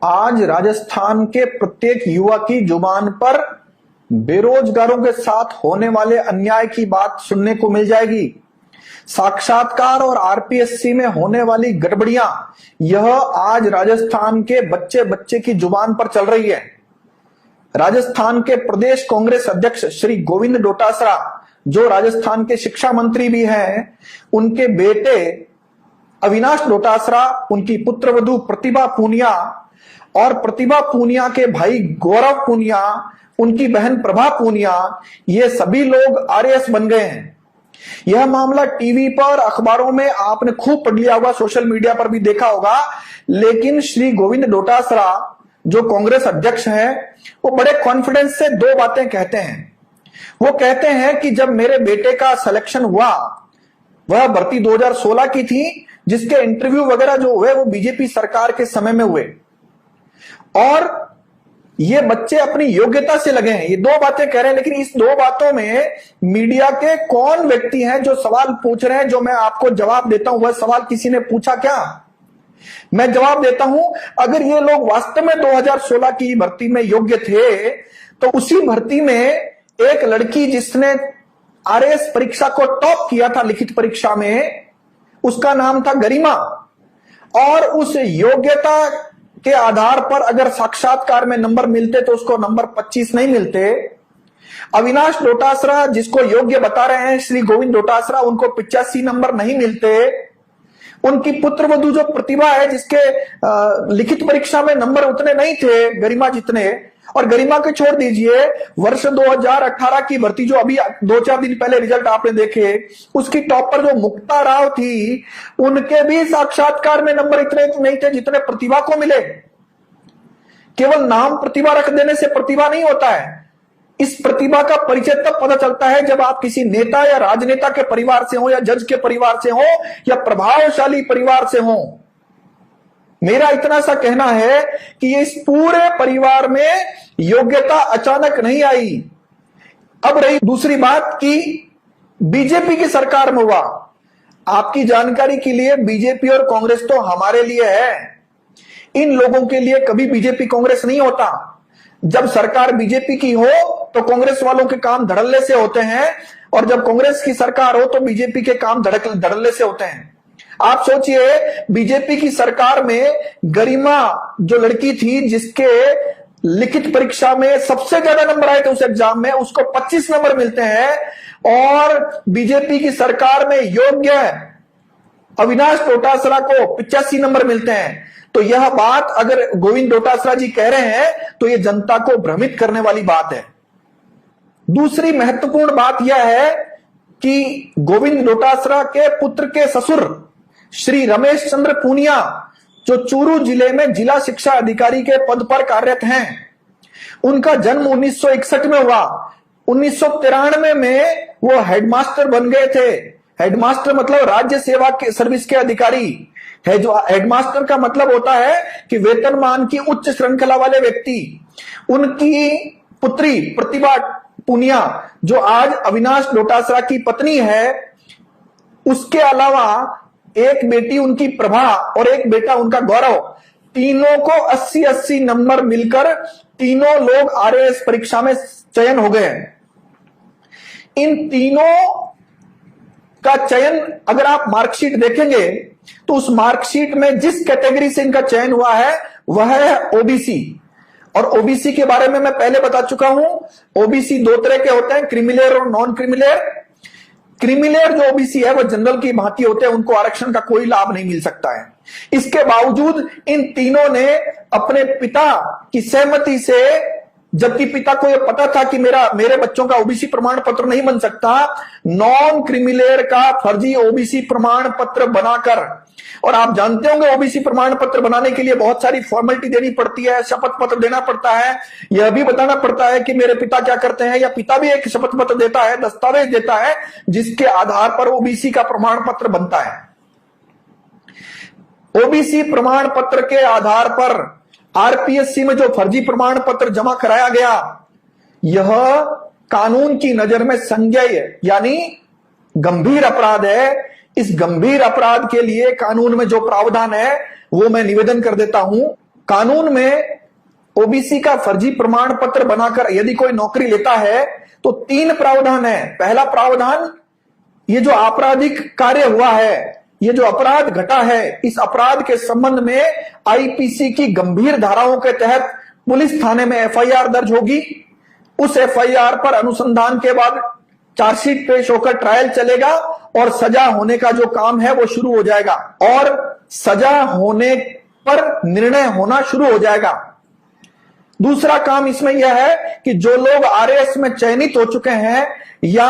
आज राजस्थान के प्रत्येक युवा की जुबान पर बेरोजगारों के साथ होने वाले अन्याय की बात सुनने को मिल जाएगी। साक्षात्कार और आरपीएससी में होने वाली गड़बड़ियां, यह आज राजस्थान के बच्चे बच्चे की जुबान पर चल रही है। राजस्थान के प्रदेश कांग्रेस अध्यक्ष श्री गोविंद डोटासरा, जो राजस्थान के शिक्षा मंत्री भी हैं, उनके बेटे अविनाश डोटासरा, उनकी पुत्रवधू प्रतिभा पूनिया और प्रतिभा पूनिया के भाई गौरव पूनिया, उनकी बहन प्रभा पूनिया, ये सभी लोग आरएएस बन गए हैं। यह मामला टीवी पर, अखबारों में आपने खूब पढ़ लिया होगा, सोशल मीडिया पर भी देखा होगा। लेकिन श्री गोविंद डोटासरा जो कांग्रेस अध्यक्ष हैं, वो बड़े कॉन्फिडेंस से दो बातें कहते हैं। वो कहते हैं कि जब मेरे बेटे का सिलेक्शन हुआ, वह भर्ती 2016 की थी, जिसके इंटरव्यू वगैरह जो हुए वो बीजेपी सरकार के समय में हुए, और ये बच्चे अपनी योग्यता से लगे हैं। ये दो बातें कह रहे हैं, लेकिन इस दो बातों में मीडिया के कौन व्यक्ति हैं जो सवाल पूछ रहे हैं, जो मैं आपको जवाब देता हूं। वह सवाल किसी ने पूछा क्या? मैं जवाब देता हूं। अगर ये लोग वास्तव में 2016 की भर्ती में योग्य थे, तो उसी भर्ती में एक लड़की जिसने आरएएस परीक्षा को टॉप किया था लिखित परीक्षा में, उसका नाम था गरिमा, और उस योग्यता के आधार पर अगर साक्षात्कार में नंबर मिलते तो उसको नंबर 25 नहीं मिलते। अविनाश डोटासरा, जिसको योग्य बता रहे हैं श्री गोविंद डोटासरा, उनको 85 नंबर नहीं मिलते। उनकी पुत्रवधू जो प्रतिभा है, जिसके लिखित परीक्षा में नंबर उतने नहीं थे गरिमा जितने, और गरिमा के छोड़ दीजिए, वर्ष 2018 की भर्ती जो अभी 2-4 दिन पहले रिजल्ट आपने देखे, उसकी टॉपर जो मुक्ता राव थी, उनके भी साक्षात्कार में नंबर इतने नहीं थे जितने प्रतिभा को मिले। केवल नाम प्रतिभा रख देने से प्रतिभा नहीं होता है। इस प्रतिभा का परिचय तब पता चलता है जब आप किसी नेता या राजनेता के परिवार से हो, या जज के परिवार से हो, या प्रभावशाली परिवार से हो। मेरा इतना सा कहना है कि इस पूरे परिवार में योग्यता अचानक नहीं आई। अब रही दूसरी बात कि बीजेपी की सरकार में हुआ। आपकी जानकारी के लिए, बीजेपी और कांग्रेस तो हमारे लिए है, इन लोगों के लिए कभी बीजेपी कांग्रेस नहीं होता। जब सरकार बीजेपी की हो तो कांग्रेस वालों के काम धड़ल्ले से होते हैं, और जब कांग्रेस की सरकार हो तो बीजेपी के काम धड़ल्ले से होते हैं। आप सोचिए, बीजेपी की सरकार में गरिमा जो लड़की थी, जिसके लिखित परीक्षा में सबसे ज्यादा नंबर आए थे उस एग्जाम में, उसको 25 नंबर मिलते हैं, और बीजेपी की सरकार में योग्य अविनाश डोटासरा को 85 नंबर मिलते हैं। तो यह बात अगर गोविंद डोटासरा जी कह रहे हैं तो यह जनता को भ्रमित करने वाली बात है। दूसरी महत्वपूर्ण बात यह है कि गोविंद डोटासरा के पुत्र के ससुर श्री रमेश चंद्र पूनिया, जो चूरू जिले में जिला शिक्षा अधिकारी के पद पर कार्यरत हैं, उनका जन्म 1961 में हुआ। 1993 में वो हेडमास्टर बन गए थे। हेडमास्टर मतलब राज्य सेवा के सर्विस के अधिकारी है। जो हेडमास्टर का मतलब होता है कि वेतनमान की उच्च श्रृंखला वाले व्यक्ति। उनकी पुत्री प्रतिभा पूनिया, जो आज अविनाश डोटासरा की पत्नी है, उसके अलावा एक बेटी उनकी प्रभा और एक बेटा उनका गौरव, तीनों को 80-80 नंबर मिलकर तीनों लोग आरएएस परीक्षा में चयन हो गए। इन तीनों का चयन अगर आप मार्कशीट देखेंगे तो उस मार्कशीट में जिस कैटेगरी से इनका चयन हुआ है वह है ओबीसी। और ओबीसी के बारे में मैं पहले बता चुका हूं। ओबीसी दो तरह के होते हैं, क्रीमिलेयर और नॉन क्रीमिलेयर। क्रीमिलेयर जो ओबीसी है वह जनरल की भांति होते हैं, उनको आरक्षण का कोई लाभ नहीं मिल सकता है। इसके बावजूद इन तीनों ने अपने पिता की सहमति से, जबकि पिता को यह पता था कि मेरे बच्चों का ओबीसी प्रमाण पत्र नहीं बन सकता, नॉन क्रीमिलेयर का फर्जी ओबीसी प्रमाण पत्र बनाकर, और आप जानते होंगे ओबीसी प्रमाण पत्र बनाने के लिए बहुत सारी फॉर्मेलिटी देनी पड़ती है, शपथ पत्र देना पड़ता है, यह भी बताना पड़ता है कि मेरे पिता क्या करते हैं, या पिता भी एक शपथ पत्र देता है, दस्तावेज देता है, जिसके आधार पर ओबीसी का प्रमाण पत्र बनता है। ओबीसी प्रमाण पत्र के आधार पर आरपीएससी में जो फर्जी प्रमाण पत्र जमा कराया गया, यह कानून की नजर में संज्ञेय यानी गंभीर अपराध है। इस गंभीर अपराध के लिए कानून में जो प्रावधान है वो मैं निवेदन कर देता हूं। कानून में ओबीसी का फर्जी प्रमाण पत्र बनाकर यदि कोई नौकरी लेता है तो 3 प्रावधान है। पहला प्रावधान, ये जो आपराधिक कार्य हुआ है, ये जो अपराध घटा है, इस अपराध के संबंध में आईपीसी की गंभीर धाराओं के तहत पुलिस थाने में एफआईआर दर्ज होगी। उस एफआईआर पर अनुसंधान के बाद चार्जशीट पेश होकर ट्रायल चलेगा और सजा होने का जो काम है वो शुरू हो जाएगा और सजा होने पर निर्णय होना शुरू हो जाएगा। दूसरा काम इसमें यह है कि जो लोग आरएएस में चयनित हो चुके हैं या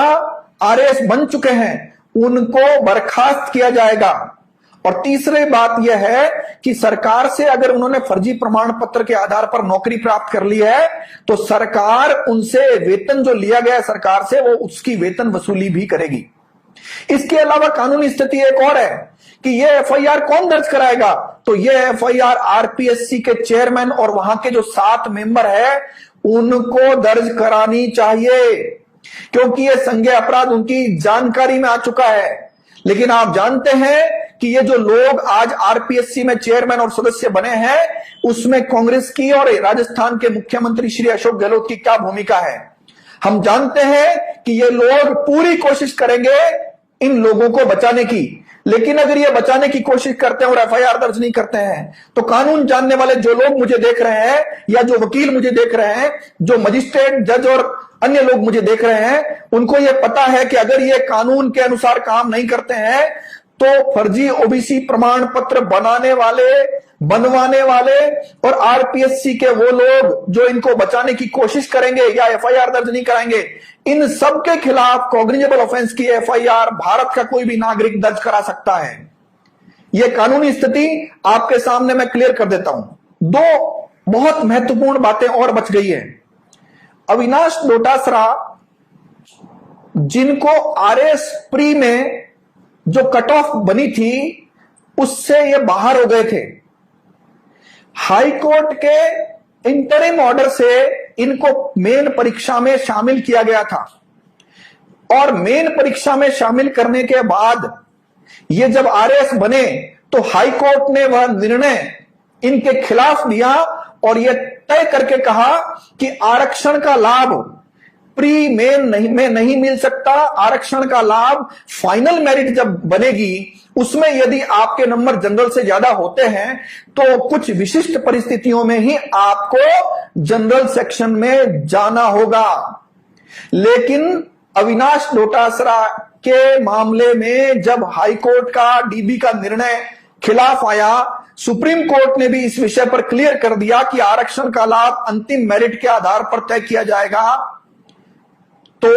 आरएएस बन चुके हैं उनको बर्खास्त किया जाएगा। और तीसरी बात यह है कि सरकार से अगर उन्होंने फर्जी प्रमाण पत्र के आधार पर नौकरी प्राप्त कर ली है तो सरकार उनसे वेतन जो लिया गया है सरकार से, वो उसकी वेतन वसूली भी करेगी। इसके अलावा कानूनी स्थिति एक और है कि यह एफआईआर कौन दर्ज कराएगा, तो यह एफआईआर आरपीएससी के चेयरमैन और वहां के जो 7 मेंबर है उनको दर्ज करानी चाहिए, क्योंकि यह संज्ञेय अपराध उनकी जानकारी में आ चुका है। लेकिन आप जानते हैं कि ये जो लोग आज आरपीएससी में चेयरमैन और सदस्य बने हैं उसमें कांग्रेस की और राजस्थान के मुख्यमंत्री श्री अशोक गहलोत की क्या भूमिका है। हम जानते हैं कि ये लोग पूरी कोशिश करेंगे इन लोगों को बचाने की, लेकिन अगर ये बचाने की कोशिश करते हैं और एफआईआर दर्ज नहीं करते हैं तो कानून जानने वाले जो लोग मुझे देख रहे हैं या जो वकील मुझे देख रहे हैं, जो मजिस्ट्रेट, जज और अन्य लोग मुझे देख रहे हैं, उनको यह पता है कि अगर ये कानून के अनुसार काम नहीं करते हैं तो फर्जी ओबीसी प्रमाण पत्र बनाने वाले, बनवाने वाले और आरपीएससी के वो लोग जो इनको बचाने की कोशिश करेंगे या एफआईआर दर्ज नहीं कराएंगे, इन सब के खिलाफ कॉग्निजेबल ऑफेंस की एफआईआर भारत का कोई भी नागरिक दर्ज करा सकता है। यह कानूनी स्थिति आपके सामने मैं क्लियर कर देता हूं। 2 बहुत महत्वपूर्ण बातें और बच गई है। अविनाश डोटासरा जिनको आरएस प्री में जो कट ऑफ बनी थी उससे ये बाहर हो गए थे। हाई कोर्ट के इंटरिम ऑर्डर से इनको मेन परीक्षा में शामिल किया गया था और मेन परीक्षा में शामिल करने के बाद ये जब आरएएस बने तो हाई कोर्ट ने वह निर्णय इनके खिलाफ दिया और यह तय करके कहा कि आरक्षण का लाभ प्री मेन में नहीं मिल सकता। आरक्षण का लाभ फाइनल मेरिट जब बनेगी उसमें यदि आपके नंबर जनरल से ज्यादा होते हैं तो कुछ विशिष्ट परिस्थितियों में ही आपको जनरल सेक्शन में जाना होगा। लेकिन अविनाश डोटासरा के मामले में जब हाई कोर्ट का डीबी का निर्णय खिलाफ आया, सुप्रीम कोर्ट ने भी इस विषय पर क्लियर कर दिया कि आरक्षण का लाभ अंतिम मेरिट के आधार पर तय किया जाएगा। तो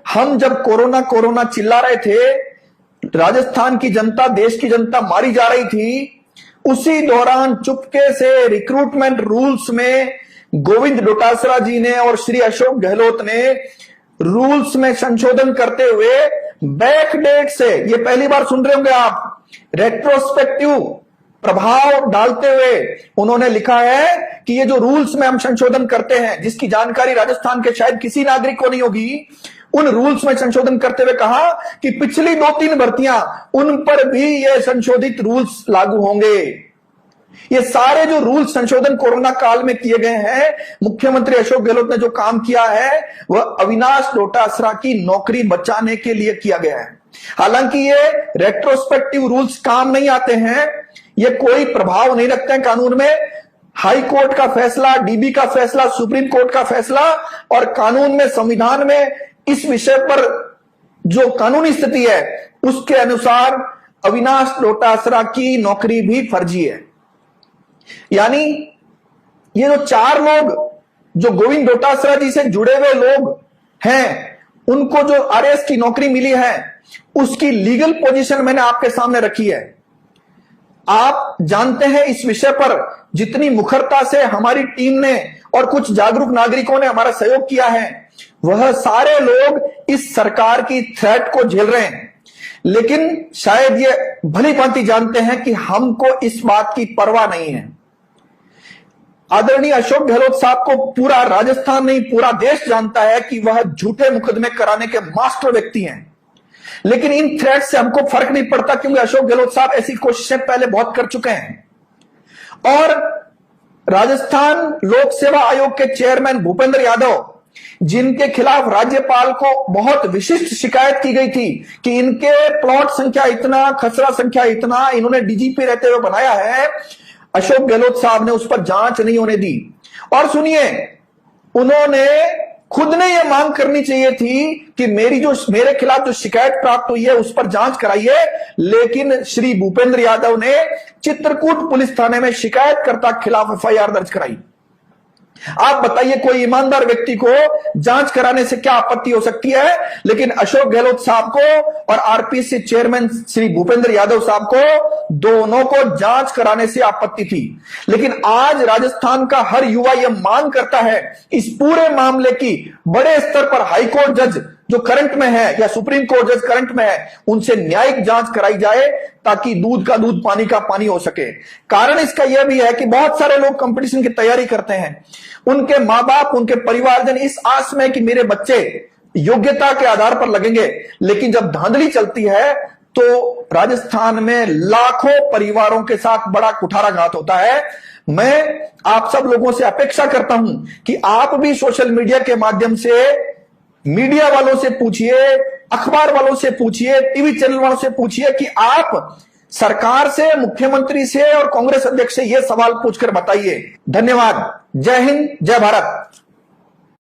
हम जब कोरोना चिल्ला रहे थे, राजस्थान की जनता, देश की जनता मारी जा रही थी, उसी दौरान चुपके से रिक्रूटमेंट रूल्स में गोविंद डोटासरा जी ने और श्री अशोक गहलोत ने रूल्स में संशोधन करते हुए बैक डेट से, ये पहली बार सुन रहे होंगे आप, रेट्रोस्पेक्टिव प्रभाव डालते हुए उन्होंने लिखा है कि ये जो रूल्स में हम संशोधन करते हैं, जिसकी जानकारी राजस्थान के शायद किसी नागरिक को नहीं होगी, उन रूल्स में संशोधन करते हुए कहा कि पिछली 2-3 भर्तियां उन पर भी ये संशोधित रूल्स लागू होंगे। ये सारे जो रूल्स संशोधन कोरोना काल में किए गए हैं, मुख्यमंत्री अशोक गहलोत ने जो काम किया है वह अविनाश डोटासरा की नौकरी बचाने के लिए किया गया है। हालांकि ये रेट्रोस्पेक्टिव रूल्स काम नहीं आते हैं, ये कोई प्रभाव नहीं रखते हैं कानून में। हाई कोर्ट का फैसला, डीबी का फैसला, सुप्रीम कोर्ट का फैसला और कानून में, संविधान में इस विषय पर जो कानूनी स्थिति है उसके अनुसार अविनाश डोटासरा की नौकरी भी फर्जी है। यानी ये जो 4 लोग जो गोविंद डोटासरा जी से जुड़े हुए लोग हैं, उनको जो आरएएस की नौकरी मिली है उसकी लीगल पोजीशन मैंने आपके सामने रखी है। आप जानते हैं इस विषय पर जितनी मुखरता से हमारी टीम ने और कुछ जागरूक नागरिकों ने हमारा सहयोग किया है, वह सारे लोग इस सरकार की थ्रेट को झेल रहे हैं। लेकिन शायद ये भली भांति जानते हैं कि हमको इस बात की परवाह नहीं है। आदरणीय अशोक गहलोत साहब को पूरा राजस्थान नहीं, पूरा देश जानता है कि वह झूठे मुकदमे कराने के मास्टर व्यक्ति हैं। लेकिन इन थ्रेट से हमको फर्क नहीं पड़ता, क्योंकि अशोक गहलोत साहब ऐसी कोशिशें पहले बहुत कर चुके हैं। और राजस्थान लोक सेवा आयोग के चेयरमैन भूपेंद्र यादव, जिनके खिलाफ राज्यपाल को बहुत विशिष्ट शिकायत की गई थी कि इनके प्लॉट संख्या इतना, खसरा संख्या इतना, इन्होंने डीजीपी रहते हुए बनाया है, अशोक गहलोत साहब ने उस पर जांच नहीं होने दी। और सुनिए, उन्होंने खुद ने यह मांग करनी चाहिए थी कि मेरे खिलाफ जो शिकायत प्राप्त हुई है उस पर जांच कराइए, लेकिन श्री भूपेंद्र यादव ने चित्रकूट पुलिस थाने में शिकायतकर्ता के खिलाफ एफआईआर दर्ज कराई। आप बताइए, कोई ईमानदार व्यक्ति को जांच कराने से क्या आपत्ति हो सकती है? लेकिन अशोक गहलोत साहब को और आरपीएससी चेयरमैन श्री भूपेंद्र यादव साहब को, दोनों को जांच कराने से आपत्ति थी। लेकिन आज राजस्थान का हर युवा यह मांग करता है इस पूरे मामले की बड़े स्तर पर हाईकोर्ट जज जो करंट में है या सुप्रीम कोर्ट जज करंट में है, उनसे न्यायिक जांच कराई जाए ताकि दूध का दूध पानी का पानी हो सके। कारण इसका यह भी है कि बहुत सारे लोग कंपटीशन की तैयारी करते हैं, उनके मां बाप, उनके परिवारजन इस आस में कि मेरे बच्चे योग्यता के आधार पर लगेंगे, लेकिन जब धांधली चलती है तो राजस्थान में लाखों परिवारों के साथ बड़ा कुठाराघात होता है। मैं आप सब लोगों से अपेक्षा करता हूं कि आप भी सोशल मीडिया के माध्यम से मीडिया वालों से पूछिए, अखबार वालों से पूछिए, टीवी चैनल वालों से पूछिए कि आप सरकार से, मुख्यमंत्री से और कांग्रेस अध्यक्ष से यह सवाल पूछकर बताइए। धन्यवाद। जय हिंद, जय भारत।